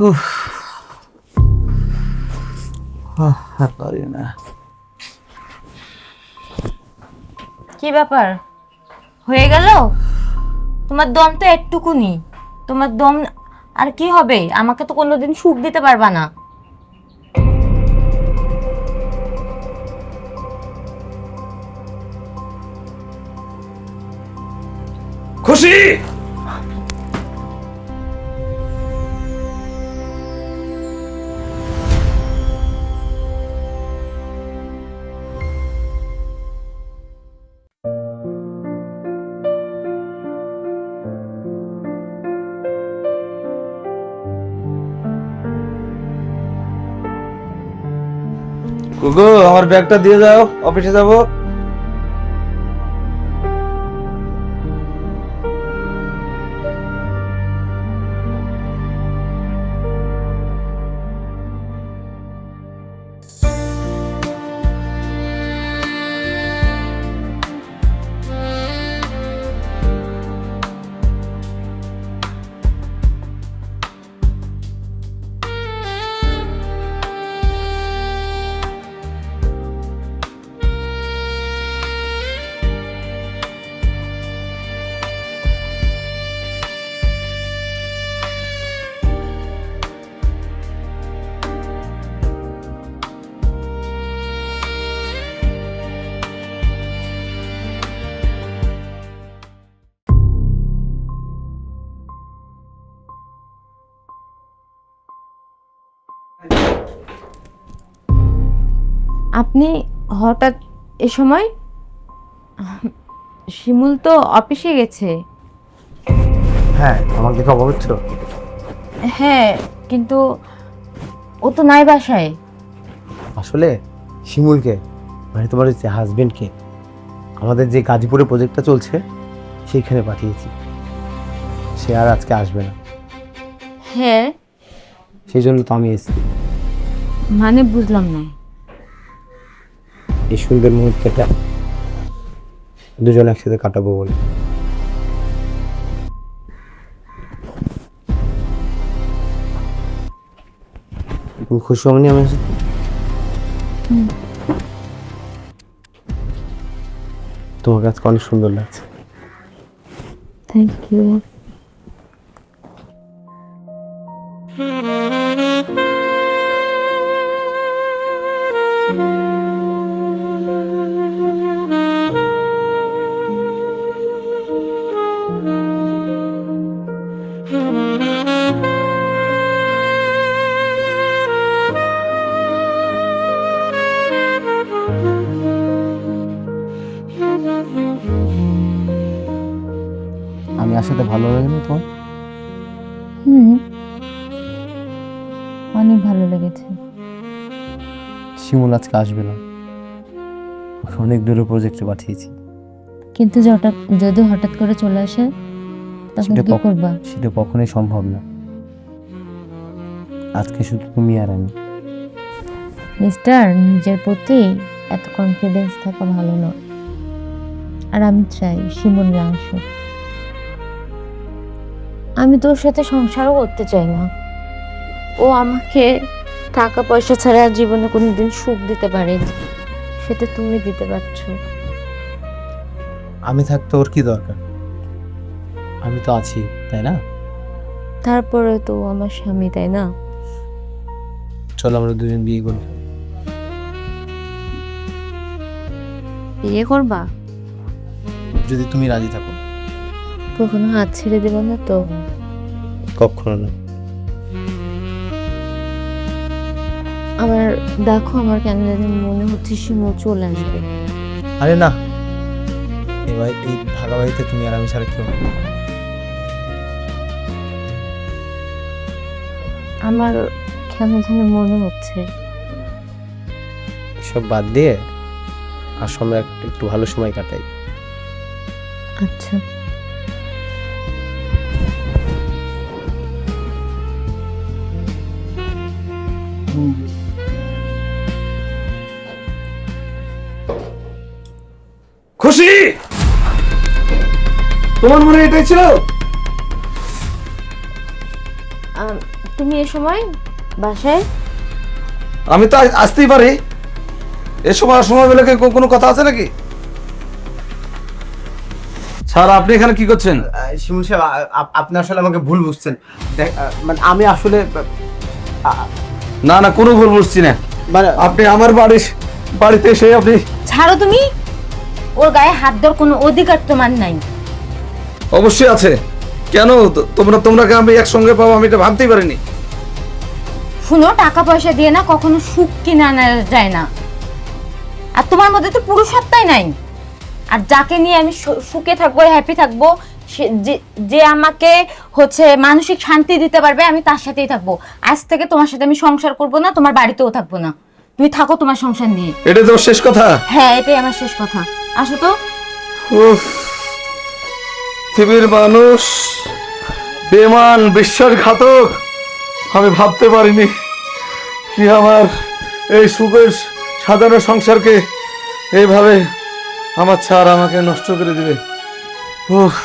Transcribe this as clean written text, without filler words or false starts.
উফ, আর পারি না। কি ব্যাপার, হয়ে গেল? তোমার দম তো একটুকুনি, তোমার দম আর কি হবে? আমাকে তো কোনোদিন সুখ দিতে পারবা না। খুশি, গুগু আমার ব্যাগটা দিয়ে যাও, অফিসে যাব। আপনি হঠাৎ এ সময়? শিমুল তো অফিসে গেছে। হ্যাঁ, আমার কি খবর হচ্ছিল? হ্যাঁ, কিন্তু ও তো নাই বাসায়। আসলে শিমুলকে মানে তোমার হচ্ছে হাজবেন্ডকে আমাদের যে গাজীপুরে প্রজেক্টটা চলছে সেইখানে পাঠিয়েছি। সে আর আজকে আসবে না, হ্যাঁ, সেই জন্য তো আমি এসেছি মানে বুঝলাম না। এই সুন্দর মুহূর্তটা দুজন একসাথে কাটাবো বলে। তুমি খুশি হওনি আমার সাথে? তোমার কাছে অনেক সুন্দর লাগছে। Thank you. আমি আসলে ভালো লাগে না তোমার? হুম, অনেক ভালো লেগেছে। শিমুল আজকে আসবে না, ওকে অনেক দূরে প্রজেক্টে পাঠিয়েছি। কিন্তু যদি হঠাৎ করে চলে আসে তখন কি করবা? সেটা কখনোই সম্ভব না। আজকে শুধু তুমি আর আমি। মিস্টার, নিজের প্রতি এত কনফিডেন্স থাকা ভালো না। আর আমি চাই শিমুল না আসুক। আমি তোর সাথে সংসারও করতে চাই না। ও আমাকে টাকা পয়সা ছাড়া জীবনে কোনোদিন সুখ দিতে পারেনি, সেটা তুমি দিতে পারছো। আমি থাকতে ওর কি দরকার? আমি তো আছি, তাই না? তারপরে তো ও আমার স্বামী, তাই না? চলো আমরা দুজন বিয়ে করব। বিয়ে করবা? যদি তুমি রাজি থাকো। কখনো হাত ছেড়ে দেব না তো? কখনো না। আমার দেখো, আমার কেন জানি মনে হচ্ছে শিমুল চলে আসবে। আরে না, এবার এই ভাগা বাড়িতে তুমি আর আমি ছাড়া কেউ নেই। আমার কেন জানি মনে হচ্ছে। এসব বাদ দিয়ে আর সময় একটু ভালো সময় কাটাই। আচ্ছা, খুশি, তোমার মনে এটাই ছিল? তুমি এ সময় বাসায়? আমি তো আসতেই পারি। এ সময় সময় বলে কি কোনো কথা আছে নাকি? স্যার, আপনি এখানে কি করছেন? শিমুল সাহেব, আপনি আসলে আমাকে ভুল বুঝছেন। মানে আমি আসলে না না, কোনো ভুল বুঝছি না। মানে আপনি আমার বাড়িতে এসে আপনি... ছাড়ো তুমি, ওর গায়ে হাত দেওয়ার কোনো অধিকার তোমার নাই। অবশ্যই আছে। কেন তোমরাকে আমি একসঙ্গে পাবো, আমি এটা ভাবতেই পারিনি। শুনো, টাকা পয়সা দিয়ে না কখনো সুখ কিনে আনা যায় না। আর তোমার মধ্যে তো পুরুষত্বই নাই। আর যাকে নিয়ে আমি সুখে থাকবো, হ্যাপি থাকবো, যে আমাকে হচ্ছে মানসিক শান্তি দিতে পারবে, আমি তার সাথেই থাকবো। আজ থেকে তোমার সাথে আমি সংসার করব না, তোমার বাড়িতেও থাকবো না। তুমি থাকো তোমার সংসার নিয়ে। এটা তো শেষ কথা? হ্যাঁ, এটাই আমার শেষ কথা। আসো তো। উফ, পৃথিবীর মানুষ বেমান, বিশ্বাসঘাতক। আমি ভাবতে পারিনি কি আমার এই সুখের সাধারণ সংসারকে এইভাবে আমার ছাড় আমাকে নষ্ট করে দিবে। উফ।